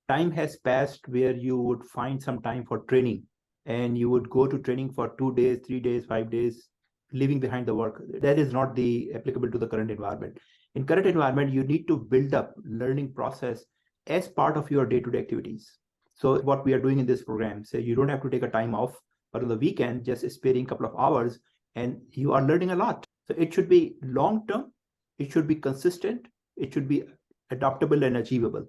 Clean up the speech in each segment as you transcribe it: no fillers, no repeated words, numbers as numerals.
time has passed where you would find some time for training and you would go to training for 2 days, 3 days, 5 days, leaving behind the work. That is not the applicable to the current environment. In current environment, you need to build up learning process as part of your day-to-day activities. So what we are doing in this program, so you don't have to take a time off, but on the weekend, just sparing a couple of hours and you are learning a lot. So it should be long-term, it should be consistent, it should be adaptable and achievable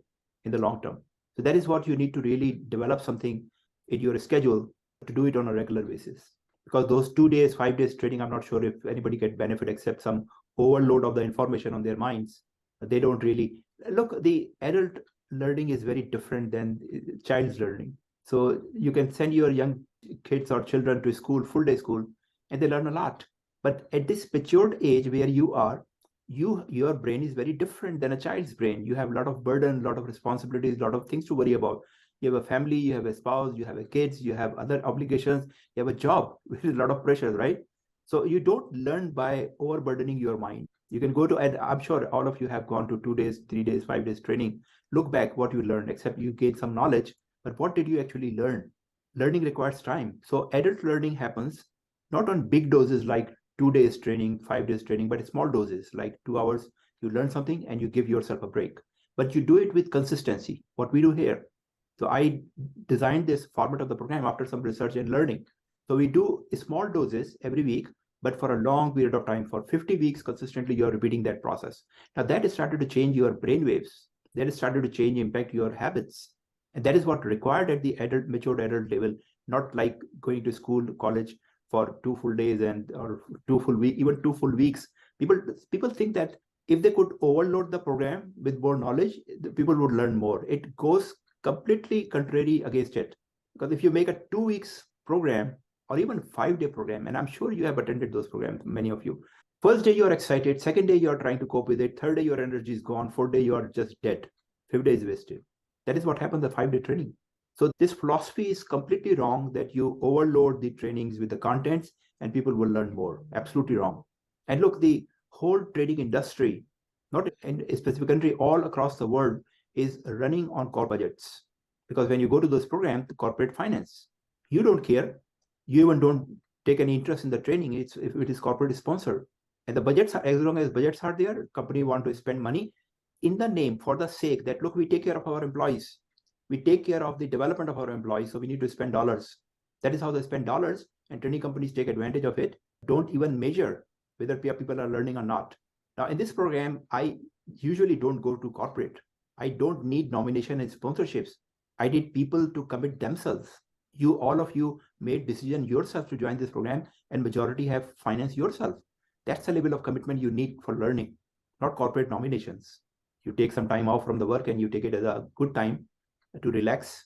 in the long term. So that is what you need to really develop something in your schedule to do it on a regular basis. Because those 2 days, 5 days training, I'm not sure if anybody get benefit except some overload of the information on their minds. They don't really look. The adult learning is very different than child's learning. So you can send your young kids or children to school, full day school, and they learn a lot. But at this matured age where you are, your brain is very different than a child's brain. You have a lot of burden, a lot of responsibilities, a lot of things to worry about. You have a family, you have a spouse, you have a kids, you have other obligations, you have a job with a lot of pressure, right? So you don't learn by overburdening your mind. You can go to, and I'm sure all of you have gone to 2 days, 3 days, 5 days training. Look back what you learned, except you gained some knowledge, but what did you actually learn? Learning requires time. So adult learning happens not on big doses like 2 days training, 5 days training, but small doses like 2 hours. You learn something and you give yourself a break, but you do it with consistency. What we do here. So I designed this format of the program after some research and learning. So we do small doses every week, but for a long period of time, for 50 weeks consistently, you're repeating that process. Now that has started to change your brain waves. That has started to change, impact your habits. And that is what required at the adult, matured adult level, not like going to school, college for 2 full days and or 2 full week, even 2 full weeks. People think that if they could overload the program with more knowledge, the people would learn more. It goes completely contrary against it. Because if you make a 2 weeks program or even 5 day program, and I'm sure you have attended those programs, many of you. First day you're excited, second day you're trying to cope with it, third day your energy is gone, fourth day you're just dead, fifth day is wasted. That is what happens the 5 day training. So this philosophy is completely wrong that you overload the trainings with the contents and people will learn more. Absolutely wrong. And look, the whole trading industry, not in a specific country, all across the world is running on corporate budgets. Because when you go to those programs, the corporate finance, you don't care. You even don't take any interest in the training. It's if it is corporate sponsored. And the budgets are, as long as budgets are there, company want to spend money in the name for the sake that, look, we take care of our employees. We take care of the development of our employees. So we need to spend dollars. That is how they spend dollars. And training companies take advantage of it. Don't even measure whether people are learning or not. Now, in this program, I usually don't go to corporate. I don't need nomination and sponsorships. I need people to commit themselves. All of you made decision yourself to join this program, and majority have financed yourself. That's the level of commitment you need for learning, not corporate nominations. You take some time off from the work and you take it as a good time to relax